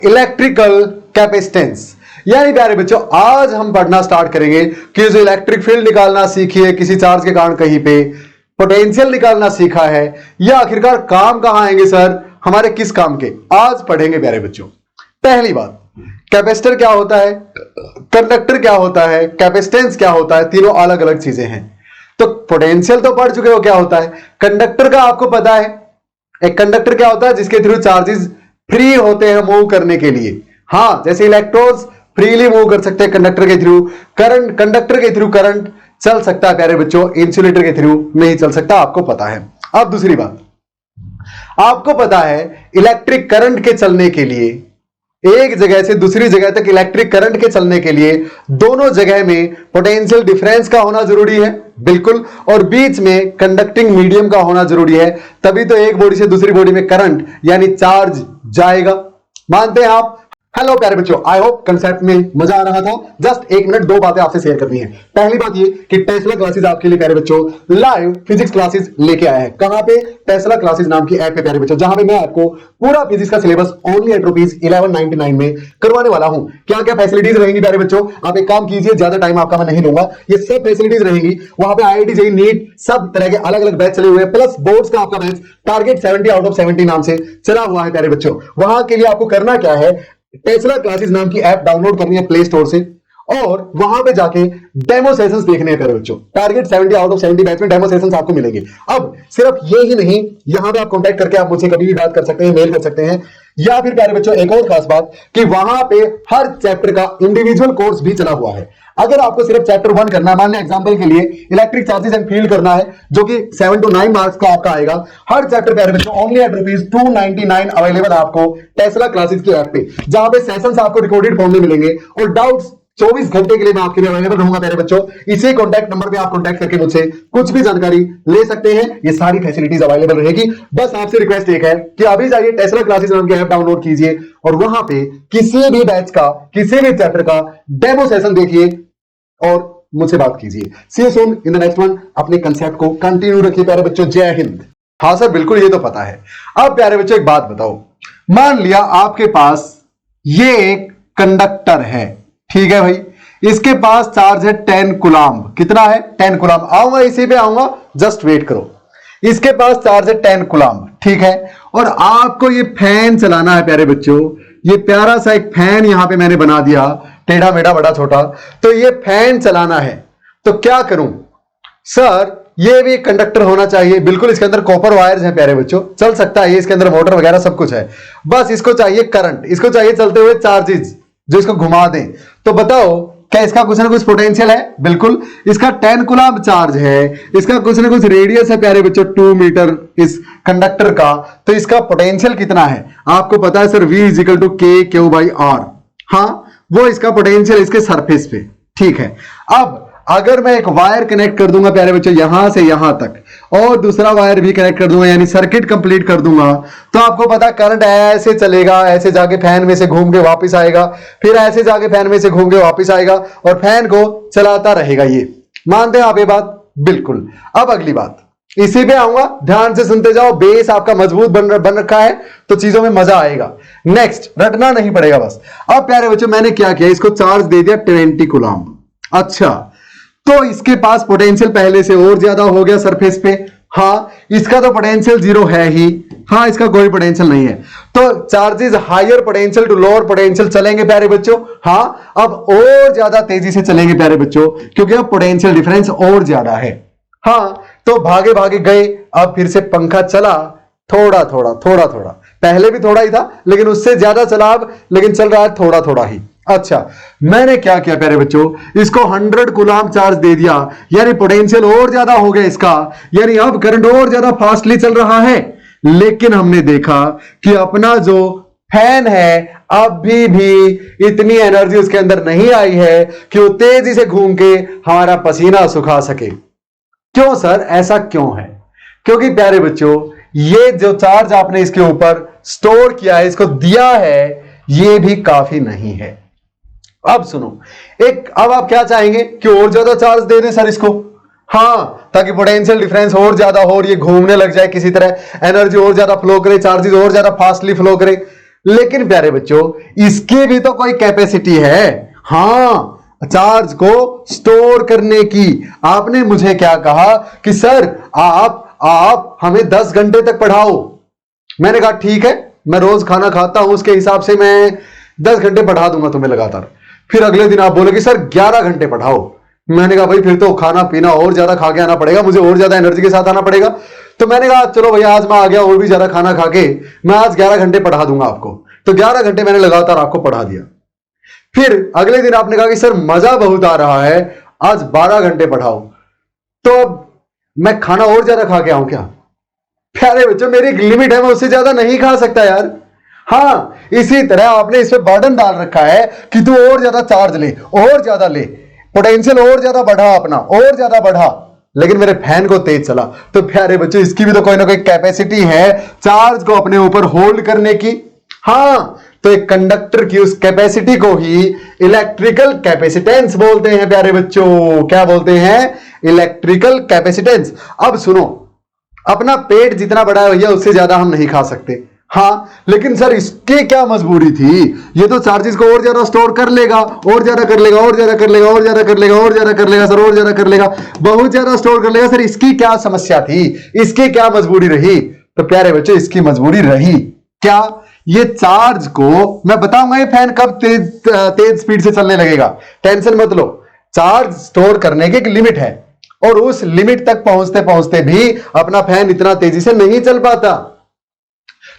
Electrical capacitance. यानी प्यारे बच्चों आज हम पढ़ना स्टार्ट करेंगे कि जो इलेक्ट्रिक फील्ड निकालना सीखी है किसी चार्ज के कारण कहीं पे, पोटेंशियल निकालना सीखा है, या आखिरकार काम कहां आएंगे सर, हमारे किस काम के, आज पढ़ेंगे प्यारे बच्चों। पहली बात, कैपेसिटर क्या होता है, कंडक्टर क्या होता है, कैपेसिटेंस क्या होता है, तीनों अलग अलग चीजें हैं। तो पोटेंशियल तो पढ़ चुके हो क्या होता है, कंडक्टर का आपको पता है। एक कंडक्टर क्या होता है, जिसके थ्रू चार्जेस फ्री होते हैं मूव करने के लिए। हाँ, जैसे इलेक्ट्रॉन्स फ्रीली मूव कर सकते हैं कंडक्टर के थ्रू, करंट कंडक्टर के थ्रू करंट चल सकता है प्यारे बच्चों, इंसुलेटर के थ्रू नहीं चल सकता, आपको पता है। अब दूसरी बात, आपको पता है इलेक्ट्रिक करंट के चलने के लिए, एक जगह से दूसरी जगह तक इलेक्ट्रिक करंट के चलने के लिए दोनों जगह में पोटेंशियल डिफरेंस का होना जरूरी है, बिल्कुल, और बीच में कंडक्टिंग मीडियम का होना जरूरी है, तभी तो एक बॉडी से दूसरी बॉडी में करंट यानी चार्ज जाएगा। मानते हैं आप? हेलो प्यारे बच्चों, आई होप कंसेप्ट में मजा आ रहा था। जस्ट एक मिनट दो बातें आपसे शेयर करनी है। पहली बात ये कि टेस्ला क्लासेस आपके लिए प्यारे बच्चों लाइव फिजिक्स क्लासेस लेके आया है। कहां पे? टेस्ला क्लासेस नाम की ऐप पे प्यारे बच्चों, जहां पे मैं आपको पूरा फिजिक्स का सिलेबस ओनली एट ₹1199 में करवाने वाला हूं। क्या क्या फैसिलिटीज रहेंगी प्यारे बच्चों, आप एक काम कीजिए, ज्यादा टाइम आपका मैं नहीं लूंगा, ये सब फैसिलिटीज रहेंगी। वहां पे IIT JEE नीट सब तरह के अलग अलग बैच चले हुए हैं, प्लस बोर्ड्स का आपका बैच टारगेट 70 आउट ऑफ 70 नाम से चला हुआ है प्यारे बच्चों। वहां के लिए आपको करना क्या है, टेस्ला क्लासेस नाम की ऐप डाउनलोड करनी है प्ले स्टोर से, और वहां पे जाके डेमो सेशंस देखने हैं प्यारे बच्चों। टारगेट 70 आउट ऑफ 70 बैच में डेमो सेशंस आपको मिलेंगे। अब सिर्फ ये ही नहीं, यहां पे आप कांटेक्ट करके आप मुझसे कभी भी बात कर सकते हैं, मेल कर सकते हैं, या फिर प्यारे बच्चों एक और खास बात कि वहां पे हर चैप्टर का इंडिविजुअल कोर्स भी चला हुआ है। अगर आपको सिर्फ चैप्टर 1 करना है, मान लिया एग्जांपल के लिए इलेक्ट्रिक चार्जेस एंड फील्ड करना है, जो कि 7 to 9 मार्क्स का आपका आएगा, हर चैप्टर प्यारे बच्चों ओनली एट ₹299 अवेलेबल आपको टेस्ला क्लासेस की ऐप पे, जहां पे सेशंस आपको रिकॉर्डेड फॉर्म में मिलेंगे और डाउट्स 24 घंटे के लिए मैं आपके लिए अवेलेबल रहूंगा प्यारे बच्चों। इसी कॉन्टैक्ट नंबर पे आप कॉन्टैक्ट करके मुझसे कुछ भी जानकारी ले सकते हैं, ये सारी फैसिलिटीज अवेलेबल रहेगी। बस आपसे रिक्वेस्ट एक है कि अभी जाइए टेस्ला क्लासेस नाम की ऐप डाउनलोड कीजिए और वहां पे किसी भी बैच का, किसी भी चैप्टर का डेमो सेशन देखिए और मुझसे बात कीजिए। See you soon in the next one. अपने कंसेप्ट को कंटिन्यू रखिए प्यारे बच्चों। जय हिंद। हाँ सर बिल्कुल, ये तो पता है। अब प्यारे बच्चों एक बात बताओ, मान लिया आपके पास ये एक कंडक्टर है, ठीक है भाई, इसके पास चार्ज है 10 कूलम्ब। कितना है? 10 कूलम्ब। आऊंगा इसी पे आऊंगा, जस्ट वेट करो। इसके पास चार्ज है 10 कूलम्ब, ठीक है, और आपको ये फैन चलाना है प्यारे बच्चों। ये प्यारा सा एक फैन यहां पे मैंने बना दिया, टेढ़ा मेढ़ा बड़ा छोटा, तो ये फैन चलाना है तो क्या करूं सर? ये भी एक कंडक्टर होना चाहिए, बिल्कुल, इसके अंदर कॉपर वायर्स हैं प्यारे बच्चों, चल सकता है, इसके अंदर मोटर वगैरह सब कुछ है, बस इसको चाहिए करंट, इसको चाहिए चलते हुए चार्जेस जो इसको घुमा दें। तो बताओ क्या इसका कुछ ना कुछ पोटेंशियल है? बिल्कुल, इसका 10 कूलम्ब चार्ज है, इसका कुछ ना कुछ रेडियस है प्यारे बच्चों 2 मीटर इस कंडक्टर का, तो इसका पोटेंशियल कितना है आपको पता है सर? V = KQ/R। हाँ, वो इसका पोटेंशियल इसके सरफेस पे, ठीक है। अब अगर मैं एक वायर कनेक्ट कर दूंगा प्यारे बच्चों यहां से यहां तक, और दूसरा वायर भी कनेक्ट कर दूंगा, यानी सर्किट कंप्लीट कर दूंगा, तो आपको पता करंट ऐसे चलेगा, ऐसे जाके फैन में से घूम के वापस आएगा, फिर ऐसे जाके फैन में से घूम के वापस आएगा और फैन को चलाता रहेगा। ये मानते हैं आप ये बात? बिल्कुल। अब अगली बात, इसी पे आऊंगा, ध्यान से सुनते जाओ, बेस आपका मजबूत बन रखा है तो चीजों में मजा आएगा। नेक्स्ट, रटना नहीं पड़ेगा बस। अब प्यारे बच्चों मैंने क्या किया, इसको चार्ज दे दिया 20 कूलम्ब। अच्छा, तो इसके पास पोटेंशियल पहले से और ज्यादा हो गया सरफेस पे। हाँ, इसका तो पोटेंशियल 0 है ही, हाँ इसका कोई पोटेंशियल नहीं है, तो charges higher potential to lower potential चलेंगे प्यारे बच्चों। हाँ, अब और ज्यादा तेजी से चलेंगे प्यारे बच्चों, क्योंकि अब पोटेंशियल डिफरेंस और ज्यादा है। हाँ, तो भागे भागे गए, अब फिर से पंखा चला, थोड़ा थोड़ा थोड़ा थोड़ा, पहले भी थोड़ा ही था लेकिन उससे ज्यादा चला अब, लेकिन चल रहा है थोड़ा थोड़ा ही। अच्छा, मैंने क्या किया प्यारे बच्चों, इसको 100 कूलम्ब चार्ज दे दिया, यानी पोटेंशियल और ज्यादा हो गया इसका, यानी अब करंट और ज्यादा फास्टली चल रहा है। लेकिन हमने देखा कि अपना जो फैन है अभी भी इतनी एनर्जी उसके अंदर नहीं आई है कि वो तेजी से घूम के हमारा पसीना सुखा सके। क्यों सर, ऐसा क्यों है? क्योंकि प्यारे बच्चों ये जो चार्ज आपने इसके ऊपर स्टोर किया है, इसको दिया है, ये भी काफी नहीं है। अब सुनो, अब आप क्या चाहेंगे कि और ज्यादा चार्ज दे दें सर इसको? हाँ, ताकि पोटेंशियल डिफरेंस और ज्यादा हो और ये घूमने लग जाए किसी तरह, एनर्जी और ज्यादा फ्लो करे, चार्जेस और ज्यादा फास्टली फ्लो करे। लेकिन प्यारे बच्चों इसकी भी तो कोई कैपेसिटी है, हाँ, चार्ज को स्टोर करने की। आपने मुझे क्या कहा कि सर आप हमें 10 घंटे तक पढ़ाओ। मैंने कहा ठीक है, मैं रोज खाना खाता हूं, उसके हिसाब से मैं 10 घंटे पढ़ा दूंगा तुम्हें लगातार। फिर अगले दिन आप बोले कि सर 11 घंटे पढ़ाओ। मैंने कहा भाई फिर तो खाना पीना और ज्यादा खा के आना पड़ेगा, मुझे और ज्यादा एनर्जी के साथ आना पड़ेगा। तो मैंने कहा चलो भैया आज मैं आ गया और भी ज्यादा खाना खा के, मैं आज 11 घंटे पढ़ा दूंगा आपको। तो 11 घंटे मैंने लगातार आपको पढ़ा दिया। फिर अगले दिन आपने कहा कि सर मजा बहुत आ रहा है, आज 12 घंटे पढ़ाओ। तो अब मैं खाना और ज्यादा खा के आऊं क्या? प्यारे बच्चों मेरी एक लिमिट है, मैं उससे ज्यादा नहीं खा सकता यार। हाँ, इसी तरह आपने इस पे बर्डन डाल रखा है कि तू और ज्यादा चार्ज ले, और ज्यादा ले, पोटेंशियल और ज्यादा बढ़ा अपना, और ज्यादा बढ़ा। लेकिन मेरे फैन को तेज चला। तो प्यारे बच्चों इसकी भी तो कोई ना कोई कैपेसिटी है चार्ज को अपने ऊपर होल्ड करने की। हाँ, तो एक कंडक्टर की उस कैपेसिटी को ही इलेक्ट्रिकल कैपेसिटेंस बोलते हैं प्यारे बच्चों। क्या बोलते हैं? Electrical capacitance. अब सुनो, अपना पेट जितना बड़ा है भैया उससे ज्यादा हम नहीं खा सकते, हाँ, लेकिन सर इसके क्या मजबूरी थी? ये तो चार्जेस को और ज्यादा स्टोर कर लेगा, और ज्यादा कर लेगा, और ज्यादा कर लेगा, और ज्यादा कर लेगा, और ज्यादा कर लेगा सर, और ज्यादा कर लेगा, बहुत ज्यादा स्टोर कर लेगा। सर इसकी क्या समस्या थी? इसकी क्या मजबूरी रही? तो प्यारे बच्चों इसकी मजबूरी रही क्या? ये चार्ज को मैं बताऊंगा ये फैन कब तेज स्पीड से चलने लगेगा, टेंशन मत लो। चार्ज स्टोर करने की एक लिमिट है और उस लिमिट तक पहुंचते पहुंचते भी अपना फैन इतना तेजी से नहीं चल पाता।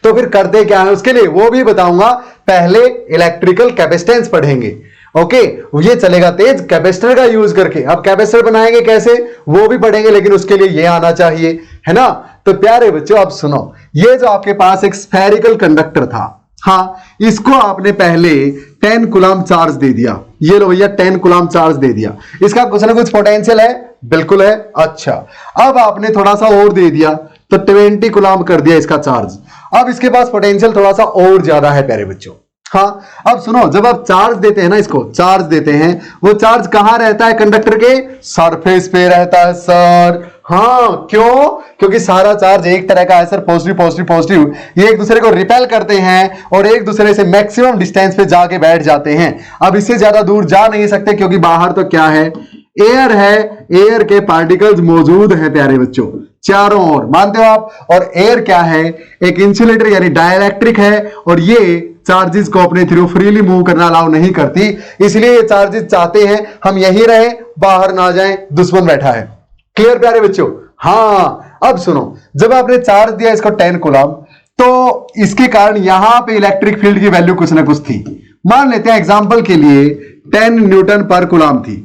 तो फिर करते क्या है उसके लिए वो भी बताऊंगा। पहले इलेक्ट्रिकल कैपेसिटेंस पढ़ेंगे, ओके, ये चलेगा तेज कैपेसिटर का यूज करके। अब कैपेसिटर बनाएंगे कैसे वो भी पढ़ेंगे, लेकिन उसके लिए ये आना चाहिए, है ना। तो प्यारे बच्चों अब सुनो, ये जो आपके पास एक स्फेरिकल कंडक्टर था, हाँ, इसको आपने पहले 10 कूलम चार्ज दे दिया। ये लो भैया 10 कूलम चार्ज दे दिया। इसका कुछ ना कुछ पोटेंशियल है, बिल्कुल है। अच्छा, अब आपने थोड़ा सा और दे दिया तो 20 कूलम कर दिया इसका चार्ज। अब इसके पास पोटेंशियल थोड़ा सा और ज्यादा है प्यारे बच्चों। हाँ, अब सुनो, जब आप चार्ज देते हैं ना, इसको चार्ज देते हैं, वो चार्ज कहां रहता है? कंडक्टर के सरफेस पे रहता है सर। हाँ, क्यों? क्योंकि सारा चार्ज एक तरह का है सर, पॉजिटिव पॉजिटिव पॉजिटिव। ये एक दूसरे को रिपेल करते हैं और एक दूसरे से मैक्सिमम डिस्टेंस पे जाके बैठ जाते हैं। अब इससे ज्यादा दूर जा नहीं सकते क्योंकि बाहर तो क्या है? एयर है, एयर के पार्टिकल्स मौजूद हैं प्यारे बच्चों चारों ओर, मानते हो आप। और एयर क्या है? एक इंसुलेटर यानी डाइलेक्ट्रिक है, और ये चार्जेस को अपने थ्रू फ्रीली मूव करना अलाउ नहीं करती। इसलिए ये चार्जेस चाहते हैं हम यहीं रहे, बाहर ना जाएं, दुश्मन बैठा है। क्लियर प्यारे बच्चों? हाँ, अब सुनो, जब आपने चार्ज दिया इसको 10 कूलम, तो इसके कारण यहां पे इलेक्ट्रिक फील्ड की वैल्यू कुछ ना कुछ थी। मान लेते हैं एग्जांपल के लिए 10 न्यूटन पर कूलम थी।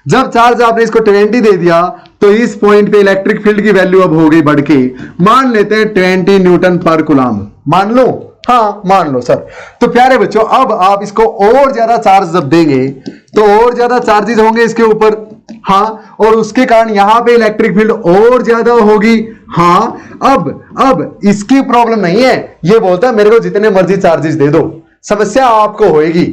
जब चार्ज आपने इसको 20 दे दिया तो इस पॉइंट पे इलेक्ट्रिक फील्ड की वैल्यू अब हो गई बढ़ के, मान लेते हैं 20 न्यूटन पर कूलम, मान लो। हाँ, मान लो सर। तो प्यारे बच्चों अब आप इसको और ज्यादा चार्ज जब देंगे तो और ज्यादा चार्जेस होंगे इसके ऊपर, हाँ, और उसके कारण यहां पे इलेक्ट्रिक फील्ड और ज्यादा होगी। हाँ, अब इसकी प्रॉब्लम नहीं है, ये बोलता है मेरे को जितने मर्जी चार्जेस दे दो, समस्या आपको होगी।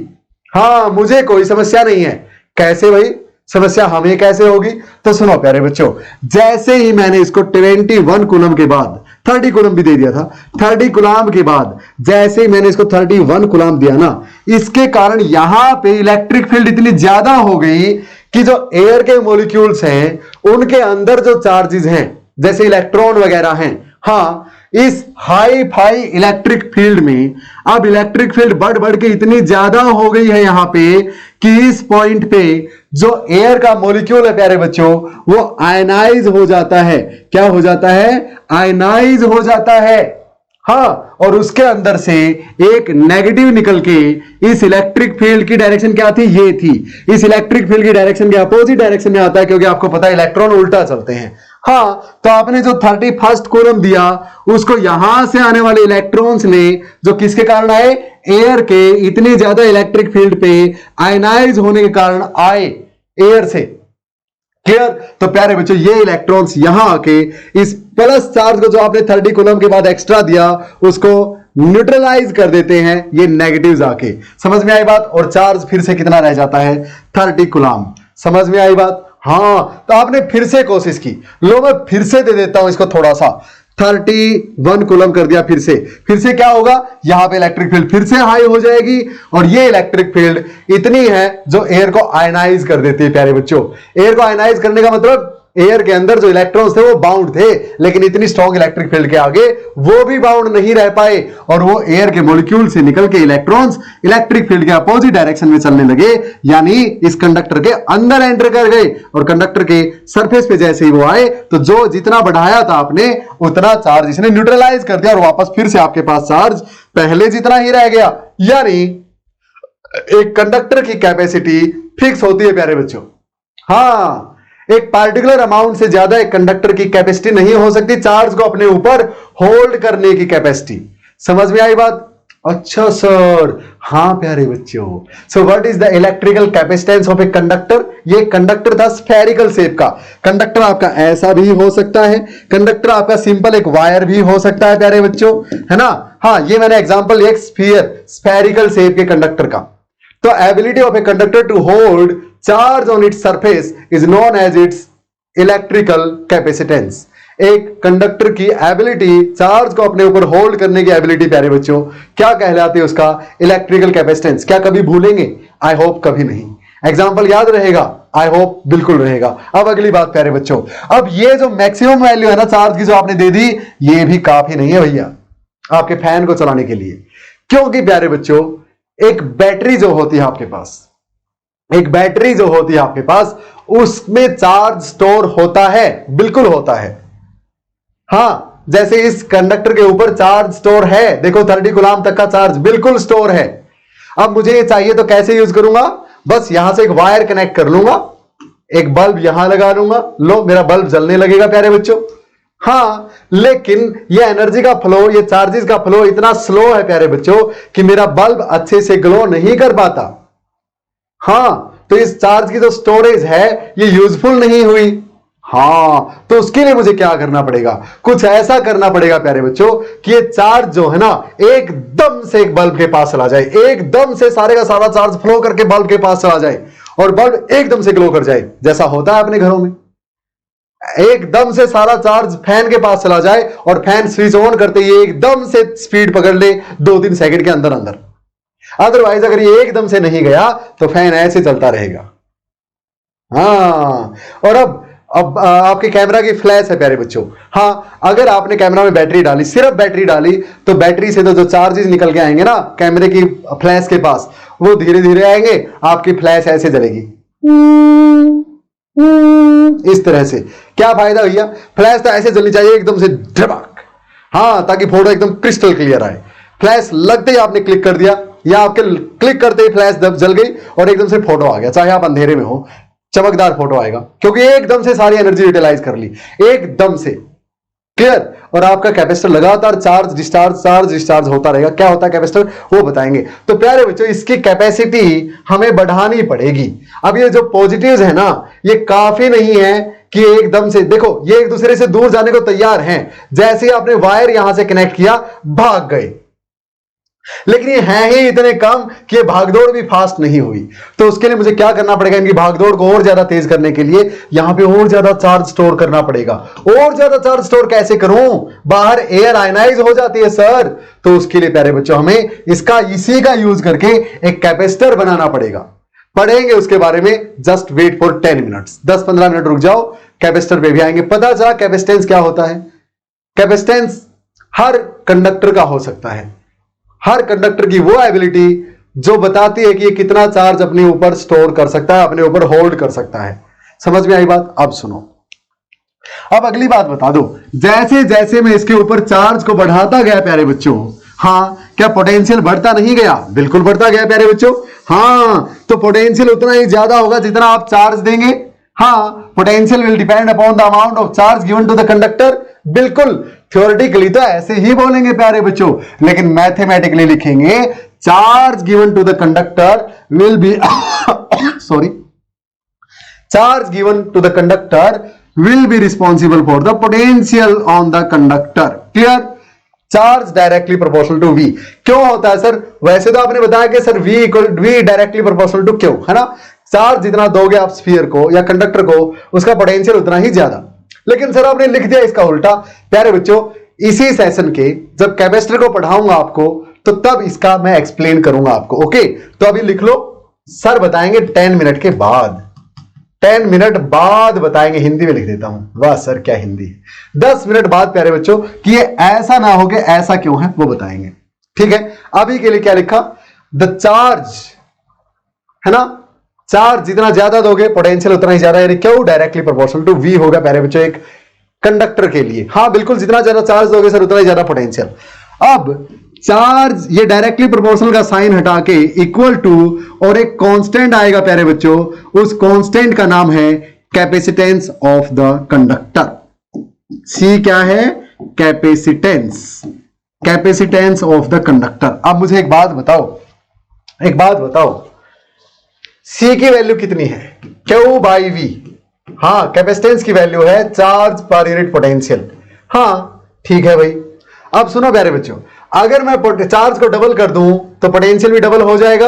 हाँ, मुझे कोई समस्या नहीं है। कैसे भाई? समस्या हमें कैसे होगी? तो सुनो प्यारे बच्चों, जैसे ही मैंने इसको 21 कूलम के बाद 30 कूलम भी दे दिया था, 30 कूलम के बाद जैसे ही मैंने इसको 31 कूलम दिया ना, इसके कारण यहां पे इलेक्ट्रिक फील्ड इतनी ज्यादा हो गई कि जो एयर के मॉलिक्यूल्स हैं उनके अंदर जो चार्जेस हैं जैसे इलेक्ट्रॉन वगैरह हैं, हाँ, इस हाई फाई इलेक्ट्रिक फील्ड में अब इलेक्ट्रिक फील्ड बढ़ बढ़ के इतनी ज्यादा हो गई है यहां पे कि इस पॉइंट पे जो एयर का मॉलिक्यूल है प्यारे बच्चों वो आयनाइज हो जाता है। क्या हो जाता है? आयनाइज हो जाता है। हाँ, और उसके अंदर से एक नेगेटिव निकल के इस इलेक्ट्रिक फील्ड की डायरेक्शन क्या थी? ये थी। इस इलेक्ट्रिक फील्ड की डायरेक्शन के अपोजिट डायरेक्शन में आता है, क्योंकि आपको पता है इलेक्ट्रॉन उल्टा चलते हैं। हाँ, तो आपने जो 31st कूलम दिया उसको यहां से आने वाले इलेक्ट्रॉन्स ने जो किसके कारण आए? एयर के इतनी ज्यादा इलेक्ट्रिक फील्ड पे आयनाइज होने के कारण आए एयर से। क्लियर? तो प्यारे बच्चों ये इलेक्ट्रॉन्स यहां आके इस प्लस चार्ज को जो आपने 30 कूलम के बाद एक्स्ट्रा दिया उसको न्यूट्रलाइज कर देते हैं ये नेगेटिव्स आके। समझ में आई बात? और चार्ज फिर से कितना रह जाता है? 30 कूलम। समझ में आई बात? हाँ, तो आपने फिर से कोशिश की। लो मैं फिर से दे देता हूं इसको थोड़ा सा। 31 कूलम कर दिया। फिर से क्या होगा, यहां पे इलेक्ट्रिक फील्ड फिर से हाई हो जाएगी और ये इलेक्ट्रिक फील्ड इतनी है जो एयर को आयनाइज कर देती है। प्यारे बच्चों, एयर को आयनाइज करने का मतलब एयर के अंदर जो इलेक्ट्रॉन्स थे वो बाउंड थे, लेकिन इतनी स्ट्रॉन्ग इलेक्ट्रिक फील्ड के आगे वो भी बाउंड नहीं रह पाए और वो एयर के मॉलिक्यूल से निकल के इलेक्ट्रॉन्स इलेक्ट्रिक फील्ड के अपोजिट डायरेक्शन में चलने लगे, यानी इस कंडक्टर के अंदर एंटर कर गए और कंडक्टर के सरफेस पे जैसे ही वो आए तो जो जितना बढ़ाया था आपने उतना चार्ज इसने न्यूट्रलाइज कर दिया और वापस फिर से आपके पास चार्ज पहले जितना ही रह गया। यानी एक कंडक्टर की कैपेसिटी फिक्स होती है प्यारे बच्चों। हाँ, एक पार्टिकुलर अमाउंट से ज्यादा एक कंडक्टर की कैपेसिटी नहीं हो सकती, चार्ज को अपने ऊपर होल्ड करने की कैपेसिटी। समझ में आई बात? अच्छा सर, हाँ प्यारे बच्चों। So what is the electrical capacitance of a conductor? ये कंडक्टर था स्फेरिकल शेप का। कंडक्टर आपका ऐसा भी हो सकता है, कंडक्टर आपका सिंपल एक वायर भी हो सकता है प्यारे बच्चों, है ना। हाँ, ये मैंने एग्जांपल एक स्फेरिकल शेप के कंडक्टर का। तो ability of a conductor to hold charge on its surface is known as its electrical capacitance. एक कंडक्टर की एबिलिटी, चार्ज को अपने ऊपर होल्ड करने की एबिलिटी प्यारे बच्चों, क्या कहलाती है? उसका इलेक्ट्रिकल कैपेसिटेंस। क्या कभी भूलेंगे? आई होप कभी नहीं। एग्जांपल याद रहेगा? आई होप बिल्कुल रहेगा। अब अगली बात प्यारे बच्चों, अब ये जो मैक्सिमम वैल्यू है ना चार्ज की जो आपने दे दी, ये भी काफी नहीं है भैया आपके फैन को चलाने के लिए। क्योंकि प्यारे बच्चों, एक बैटरी जो होती है आपके पास, एक बैटरी जो होती है आपके पास, उसमें चार्ज स्टोर होता है, बिल्कुल होता है। हां, जैसे इस कंडक्टर के ऊपर चार्ज स्टोर है, देखो 30 कूलम तक का चार्ज बिल्कुल स्टोर है। अब मुझे ये चाहिए तो कैसे यूज करूंगा? बस यहां से एक वायर कनेक्ट कर लूंगा, एक बल्ब यहां लगा लूंगा, लो मेरा बल्ब जलने लगेगा प्यारे बच्चों। हां, लेकिन ये एनर्जी का फ्लो, ये चार्जेस का फ्लो इतना स्लो है प्यारे बच्चों कि मेरा बल्ब अच्छे से ग्लो नहीं कर पाता। हां, तो इस चार्ज की जो स्टोरेज है ये यूजफुल नहीं हुई। हां, तो उसके लिए मुझे क्या करना पड़ेगा? कुछ ऐसा करना पड़ेगा प्यारे बच्चों कि ये चार्ज जो है ना एकदम से एक बल्ब के पास चला जाए, एकदम से सारे का सारा चार्ज फ्लो करके बल्ब के पास चला जाए और बल्ब एकदम से ग्लो कर जाए, जैसा होता है अपने घरों में। एकदम से सारा चार्ज फैन के पास चला जाए और फैन स्विच ऑन करते ही एकदम से स्पीड पकड़ ले 2-3 सेकंड के अंदर अंदर। अदरवाइज अगर ये एकदम से नहीं गया तो फैन ऐसे चलता रहेगा। हाँ, और अब आपके कैमरा की फ्लैश है प्यारे बच्चों। हाँ, अगर आपने कैमरा में बैटरी डाली, सिर्फ बैटरी डाली, तो बैटरी से तो जो चार्जेस निकल के आएंगे ना कैमरे की फ्लैश के पास, वो धीरे धीरे आएंगे, आपकी फ्लैश ऐसे जलेगी इस तरह से। क्या फायदा भैया? फ्लैश तो ऐसे जलनी चाहिए एकदम से धड़ाक, हाँ, ताकि फोटो एकदम क्रिस्टल क्लियर आए। फ्लैश लगते ही आपने क्लिक कर दिया या आपके क्लिक करते ही फ्लैश जल गई और एकदम से फोटो आ गया, चाहे आप अंधेरे में हो, चमकदार फोटो आएगा, क्योंकि एकदम से सारी एनर्जी यूटिलाइज कर ली, एकदम से। क्लियर? और आपका कैपेसिटर लगातार चार्ज डिस्चार्ज होता रहेगा। क्या होता है कैपेसिटर, वो बताएंगे। तो प्यारे बच्चों, इसकी कैपेसिटी हमें बढ़ानी पड़ेगी। अब ये जो पॉजिटिव्स है ना, ये काफी नहीं है कि एकदम से, देखो ये एक दूसरे से दूर जाने को तैयार हैं। जैसे ही आपने वायर यहां से कनेक्ट किया, भाग गए, लेकिन ये हैं ही इतने कम कि ये भागदौड़ भी फास्ट नहीं हुई। तो उसके लिए मुझे क्या करना पड़ेगा? इनकी भागदौड़ को और ज्यादा तेज करने के लिए यहां पे और ज्यादा चार्ज स्टोर करना पड़ेगा। और ज्यादा चार्ज स्टोर कैसे करूं? बाहर एयर आयनाइज हो जाती है सर। तो उसके लिए प्यारे बच्चों हमें इसी का यूज करके एक कैपेसिटर बनाना पड़ेगा। पढ़ेंगे उसके बारे में, just wait for 10 minutes, 10-15 minute रुक जाओ, कैपेसिटर पे भी आएंगे। पता चला कैपेसिटेंस क्या होता है? कैपेसिटेंस हर कंडक्टर का हो सकता है, हर कंडक्टर की वो एबिलिटी जो बताती है कि ये कितना चार्ज अपने ऊपर स्टोर कर सकता है, अपने ऊपर होल्ड कर सकता है। समझ में आई बात? अब सुनो, अब अगली बात बता दो। जैसे जैसे मैं इसके ऊपर चार्ज को बढ़ाता गया प्यारे बच्चों, हाँ, क्या पोटेंशियल बढ़ता नहीं गया? बिल्कुल बढ़ता गया प्यारे बच्चों। हाँ, तो पोटेंशियल उतना ही ज्यादा होगा जितना आप चार्ज देंगे। हाँ, potential will depend upon the amount of charge given to the conductor. बिल्कुल, थ्योरेटिकली तो ऐसे ही बोलेंगे प्यारे बच्चों, लेकिन मैथमेटिकली लिखेंगे charge given to the conductor will be sorry, charge given to the conductor will be responsible for the potential on the conductor. Clear? Charge directly proportional to v। क्यों होता है सर? वैसे तो आपने बताया कि sir v directly proportional to क्यों, है ना? चार्ज जितना दोगे आप स्फीयर को या कंडक्टर को, उसका पोटेंशियल उतना ही ज्यादा। लेकिन सर आपने लिख दिया इसका उल्टा। प्यारे बच्चों, इसी सेशन के जब कैपेसिटर को पढ़ाऊंगा आपको तो तब इसका मैं एक्सप्लेन करूंगा आपको। ओके, तो अभी लिख लो, सर बताएंगे 10 मिनट के बाद, 10 मिनट बाद बताएंगे। हिंदी में लिख देता हूं, वाह सर क्या हिंदी है। 10 मिनट बाद प्यारे बच्चों कि ये ऐसा ना हो कि ऐसा क्यों है वो बताएंगे। ठीक है, अभी के लिए क्या लिखा, द चार्ज है ना, चार्ज जितना ज्यादा दोगे पोटेंशियल उतना ही ज्यादा, यानी क्यों डायरेक्टली प्रोपोर्शनल टू वी होगा प्यारे बच्चों एक कंडक्टर के लिए। हाँ बिल्कुल, जितना ज्यादा चार्ज दोगे सर उतना ही ज्यादा पोटेंशियल। अब चार्ज ये डायरेक्टली प्रोपोर्शनल का साइन हटा के इक्वल टू और एक कांस्टेंट आएगा प्यारे बच्चों, उस कांस्टेंट का नाम है कैपेसिटेंस ऑफ द कंडक्टर। सी क्या है, capacitance, capacitance of the conductor. अब मुझे एक बात बताओ, सी की वैल्यू कितनी है, क्यू बाई वी। हाँ, कैपेसिटेंस की वैल्यू है चार्ज पर यूनिट पोटेंशियल। हाँ ठीक है भाई। अब सुनो प्यारे बच्चों, अगर मैं चार्ज को डबल कर दूं तो पोटेंशियल भी डबल हो जाएगा।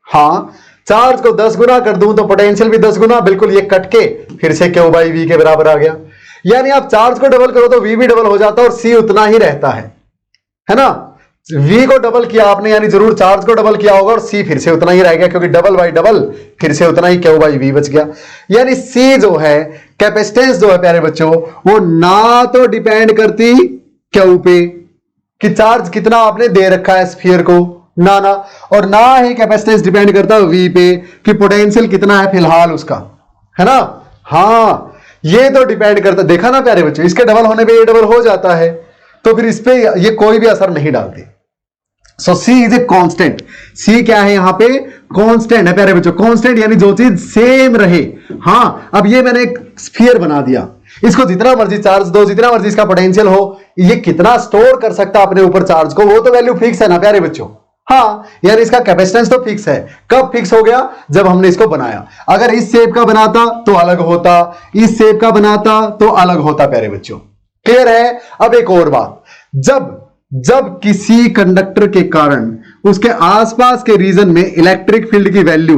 हाँ, चार्ज को 10 गुना कर दूं तो पोटेंशियल भी 10 गुना, बिल्कुल ये कट के फिर से क्यू बाई वी के बराबर आ गया। यानी आप चार्ज को डबल करो तो वी भी डबल हो जाता है और सी उतना ही रहता है ना। v को डबल किया आपने यानी जरूर चार्ज को डबल किया होगा और c फिर से उतना ही रह गया, क्योंकि डबल बाई डबल फिर से उतना ही q बाई वी बच गया। यानी c जो है कैपेसिटेंस जो है प्यारे बच्चों वो ना तो डिपेंड करती q पे कि चार्ज कितना आपने दे रखा है स्फीयर को, ना और ना ही कैपेसिटेंस डिपेंड करता v पे कि पोटेंशियल कितना है फिलहाल उसका, है ना। हाँ ये तो डिपेंड करता, देखा ना प्यारे बच्चों, इसके डबल होने पे ये डबल हो जाता है तो फिर इस पे ये कोई भी असर नहीं डालती। सो सी इज ए कांस्टेंट। सी क्या है यहां पे, कांस्टेंट है प्यारे बच्चों, कांस्टेंट यानी जो चीज सेम रहे। हाँ, अब ये मैंने एक स्फीयर बना दिया, इसको जितना मर्जी चार्ज दो, जितना मर्जी इसका पोटेंशियल हो, ये कितना स्टोर कर सकता अपने ऊपर चार्ज को, वो तो वैल्यू फिक्स है ना प्यारे बच्चों। हाँ, यानी इसका कैपेसिटेंस तो फिक्स है। कब फिक्स हो गया, जब हमने इसको बनाया। अगर इस शेप का बनाता तो अलग होता, इस शेप का बनाता तो अलग होता प्यारे बच्चों। क्लियर है। अब एक और बात, जब किसी कंडक्टर के कारण उसके आसपास के रीजन में इलेक्ट्रिक फील्ड की वैल्यू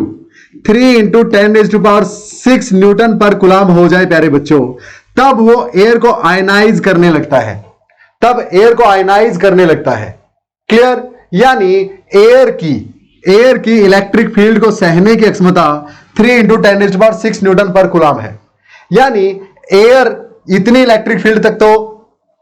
3 × 10⁶ न्यूटन पर कूलम हो जाए प्यारे बच्चों, तब वो एयर को आयनाइज करने लगता है, क्लियर। यानी एयर की इलेक्ट्रिक फील्ड को सहने की क्षमता 3 × 10⁶ न्यूटन पर कूलम है। यानी एयर इतनी इलेक्ट्रिक फील्ड तक तो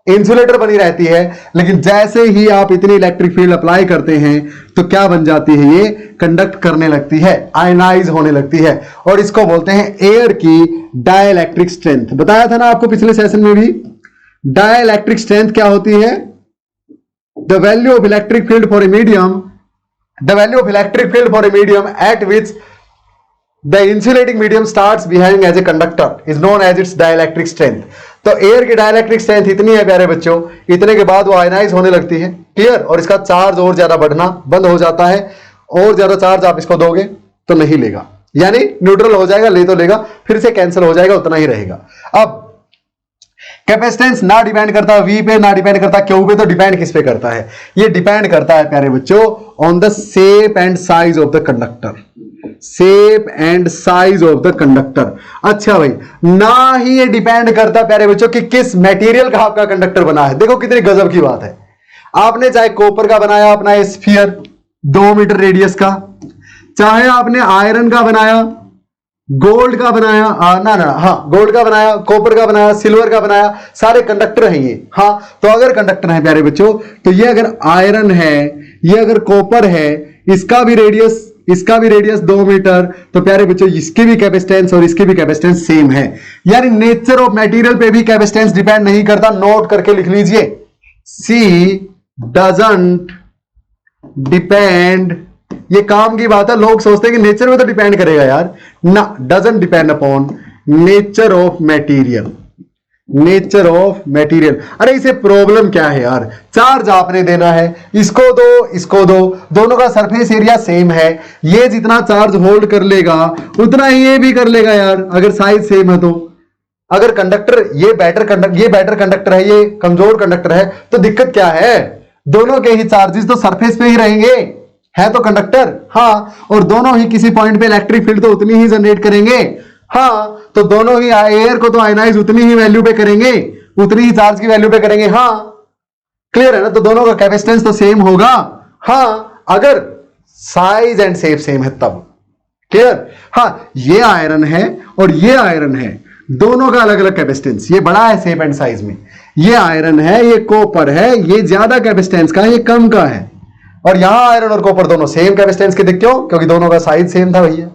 इंसुलेटर बनी रहती है, लेकिन जैसे ही आप इतनी इलेक्ट्रिक फील्ड अप्लाई करते हैं तो क्या बन जाती है, ये कंडक्ट करने लगती है, आयनाइज होने लगती है, और इसको बोलते हैं एयर की डाइलेक्ट्रिक स्ट्रेंथ। बताया था ना आपको पिछले सेशन में भी, डाइलेक्ट्रिक स्ट्रेंथ क्या होती है, the value of electric field for a medium at which the insulating medium starts behaving as a conductor is known as its dielectric strength. तो एयर की डाइलेक्ट्रिक स्ट्रेंथ इतनी है प्यारे बच्चों, इतने के बाद वो आयनाइज होने लगती है, क्लियर, और इसका चार्ज और ज्यादा बढ़ना बंद हो जाता है। और ज्यादा चार्ज आप इसको दोगे तो नहीं लेगा, यानी न्यूट्रल हो जाएगा, ले तो लेगा, फिर से कैंसिल हो जाएगा, उतना ही रहेगा। अब कैपेसिटेंस ना डिपेंड करता वी पे, ना डिपेंड करता क्यू पे, तो डिपेंड किस पे करता है, ये डिपेंड करता है प्यारे बच्चों on the shape and size of the conductor, shape and size of the conductor. अच्छा भाई, ना ही ये डिपेंड करता प्यारे बच्चों कि किस मटेरियल का आपका कंडक्टर बना है। देखो कितनी गजब की बात है, आपने चाहे कॉपर का बनाया अपना स्फीयर 2 मीटर रेडियस का, चाहे आपने आयरन का बनाया, गोल्ड का बनाया, गोल्ड का बनाया, कॉपर का बनाया, सिल्वर का बनाया, सारे कंडक्टर हैं ये। हाँ, तो अगर कंडक्टर है प्यारे बच्चों, तो ये अगर आयरन है, ये अगर कॉपर है, इसका भी रेडियस 2 मीटर, तो प्यारे बच्चों इसकी भी कैपेसिटेंस और इसकी भी कैपेसिटेंस सेम है। यानी नेचर ऑफ मटेरियल पे भी कैपेसिटेंस डिपेंड नहीं करता, नोट करके लिख लीजिए, सी डजंट डिपेंड। ये काम की बात है, लोग सोचते हैं कि नेचर में तो डिपेंड करेगा यार, ना, doesn't depend upon nature of material. अरे इसे प्रॉब्लम क्या है यार, चार्ज आपने देना है, इसको दो, दोनों का सरफेस एरिया सेम है, ये जितना चार्ज होल्ड कर लेगा उतना ही ये भी कर लेगा यार, अगर साइज सेम है तो। अगर कंडक्टर ये बेटर कंडक्टर है, ये कमजोर कंडक्टर है, तो दिक्कत क्या है, दोनों के ही चार्जेस तो सरफेस पे ही रहेंगे, है तो कंडक्टर। हाँ, और दोनों ही किसी पॉइंट पे इलेक्ट्रिक फील्ड तो उतनी ही जनरेट करेंगे। हाँ, तो दोनों ही एयर को तो आयनाइज उतनी ही वैल्यू पे करेंगे, उतनी ही चार्ज की वैल्यू पे करेंगे। हाँ, क्लियर है ना? तो दोनों का कैपेसिटेंस तो सेम होगा, हाँ, अगर साइज एंड शेप सेम है तब। क्लियर? हाँ, ये आयरन है और ये आयरन है, दोनों का अलग अलग कैपेसिटेंस, ये बड़ा है शेप एंड साइज में, ये आयरन है, ये कॉपर है, ये ज्यादा कैपेसिटेंस का है, ये कम का है, और यहां आयरन और कॉपर दोनों सेम कैपेसिटेंस के थे। क्यों? क्योंकि दोनों का साइज सेम था भैया।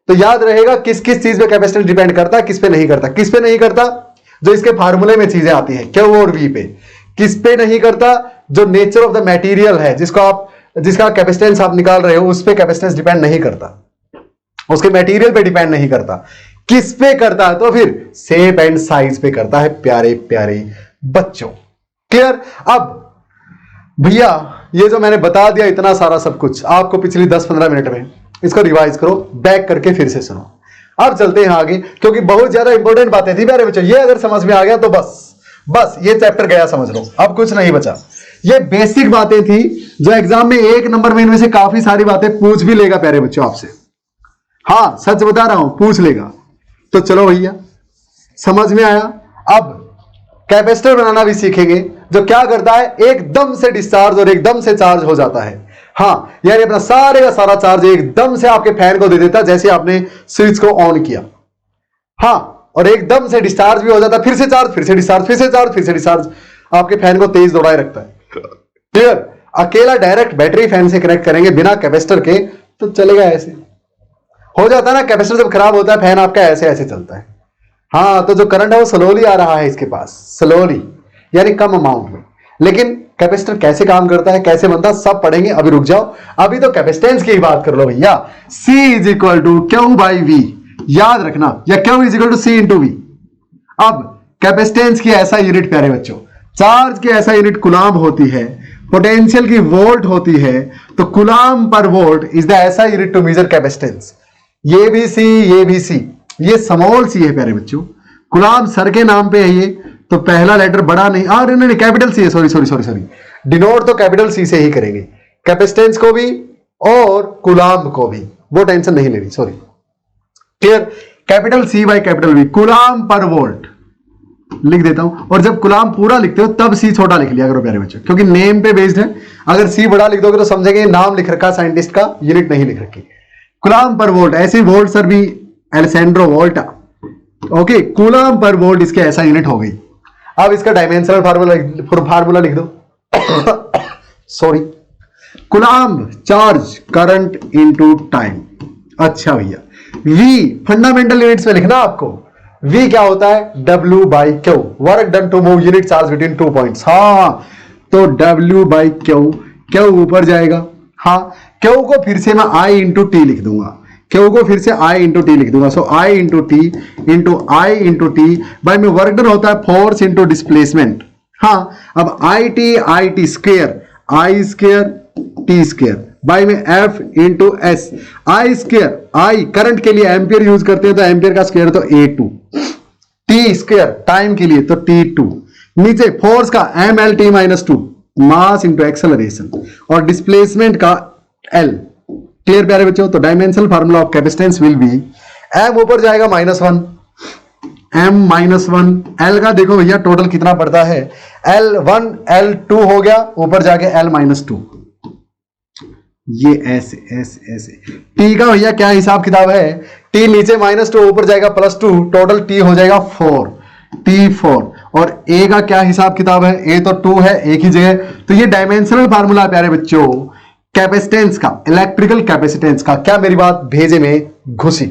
तो याद रहेगा किस किस चीज पे कैपेसिटेंस डिपेंड करता है, किस पे नहीं करता। किस पे नहीं करता? जो इसके फार्मूले में चीजें आती हैं, क्यू और वी पे। किस पे नहीं करता? जो नेचर ऑफ द मटेरियल है, जिसका कैपेसिटेंस आप निकाल रहे हो, उस पे कैपेसिटेंस डिपेंड नहीं करता, उसके मटेरियल पे डिपेंड नहीं करता। किस पे करता है? तो फिर शेप एंड साइज पे करता है, प्यारे प्यारे बच्चों। क्लियर? अब भैया ये जो मैंने बता दिया इतना सारा सब कुछ आपको पिछली 10-15 मिनट में, इसको रिवाइज करो, बैक करके फिर से सुनो। अब चलते हैं आगे, क्योंकि बहुत ज्यादा इंपॉर्टेंट बातें थी प्यारे बच्चों। ये अगर समझ में आ गया तो बस ये चैप्टर गया समझ लो, अब कुछ नहीं बचा। ये बेसिक बातें थी जो एग्जाम में 1 नंबर में इनमें से काफी सारी बातें पूछ भी लेगा प्यारे बच्चों आपसे। हाँ, सच बता रहा हूं, पूछ लेगा। तो चलो भैया, समझ में आया? अब कैपेसिटर बनाना भी सीखेंगे, जो क्या करता है, एकदम से डिस्चार्ज और एकदम से चार्ज हो जाता है। हाँ, यानी अपना सारे का सारा चार्ज एकदम से आपके फैन को दे देता है, जैसे आपने स्विच को ऑन किया। हाँ, और एकदम से डिस्चार्ज भी हो जाता है, फिर से चार्ज, फिर से डिस्चार्ज, फिर से चार्ज, फिर से डिस्चार्ज, आपके फैन को तेज दौड़ाए रखता है। क्लियर? अकेला डायरेक्ट बैटरी फैन से कनेक्ट करेंगे बिना कैपेसिटर के तो चलेगा, ऐसे हो जाता है ना। कैपेसिटर जब खराब होता है, फैन आपका ऐसे ऐसे चलता है। हाँ, तो जो करंट है वो स्लोली आ रहा है इसके पास, स्लोली यानी कम अमाउंट में। लेकिन कैपेसिटर कैसे काम करता है, कैसे बनता है, सब पढ़ेंगे। अभी रुक जाओ, अभी तो कैपेसिटेंस की बात कर लो भैया। C is equal to Q by V, याद रखना, या Q is equal to C into V. अब कैपेसिटेंस की ऐसा यूनिट प्यारे बच्चों, चार्ज की ऐसा यूनिट कुलाम्ब होती है, पोटेंशियल की वोल्ट होती है, तो कुलाम्ब पर वोल्ट इज द ऐसा यूनिट टू मेजर कैपेसिटेंस। ये भी C, ये भी C, ये स्मॉल C है प्यारे बच्चों। कुलाम्ब सर के नाम पे है ये, तो पहला लेटर बड़ा नहीं, नहीं, कैपिटल C है, सॉरी, डिनोट तो कैपिटल C से ही करेंगे, कैपेसिटेंस को भी और कुलाम्ब को भी, वो टेंशन नहीं लेनी, sorry. Clear? Capital C by capital V, कुलाम्ब पर वोल्ट लिख देता हूं। और जब कुलाम्ब पूरा लिखते हो तब C छोटा लिख लिया करो प्यारे बच्चों, क्योंकि नेम पे बेस्ड है। अगर C बड़ा लिख दोगे तो समझेंगे नाम लिख रखा साइंटिस्ट का, यूनिट नहीं लिख रखी। कुलाम्ब पर वोल्ट, ऐसे वोल्ट सर भी एलेसेंड्रो वोल्टा, ओके, कुलाम्ब पर वोल्ट इसके ऐसा यूनिट हो गई। अब इसका डायमेंशनल फार्मूला लिख दो। Sorry, coulomb charge current into time. अच्छा भैया, V फंडामेंटल यूनिट्स में लिखना आपको। V क्या होता है? W by Q, work done to move unit charge between 2 points. हाँ, तो W बाई क्यू, क्यू ऊपर जाएगा। हाँ, क्यू को फिर से मैं I इंटू टी लिख दूंगा, क्यू को फिर से I इंटू टी लिख दूंगा। सो I into T into I into T by में वर्क डन होता है फोर्स इंटू डिस्प्लेसमेंट। हाँ, अब I T square, I square T square by में F into S, I square, I current के लिए एम्पियर यूज करते हैं तो एम्पियर का स्क्वेयर तो A2, टी स्क्वेयर टाइम के लिए तो T2, नीचे फोर्स का MLT minus 2, mass into acceleration, और डिस्प्लेसमेंट का L। क्लियर प्यारे बच्चों? तो dimensional formula of capacitance will be, M ऊपर जाएगा -1, M -1, L का देखो भैया टोटल कितना पड़ता है, L1 L2 हो गया, ऊपर जाके L -2, ये ऐसे ऐसे ऐसे। T का भैया क्या हिसाब किताब है, T नीचे -2 ऊपर जाएगा +2, टोटल T हो जाएगा 4, T4। और A का क्या हिसाब किताब है, A तो 2 है एक ही जगह। तो ये डायमेंशनल फार्मूला है प्यारे बच्चों कैपेसिटेंस का, इलेक्ट्रिकल कैपेसिटेंस का। क्या मेरी बात भेजे में घुसी?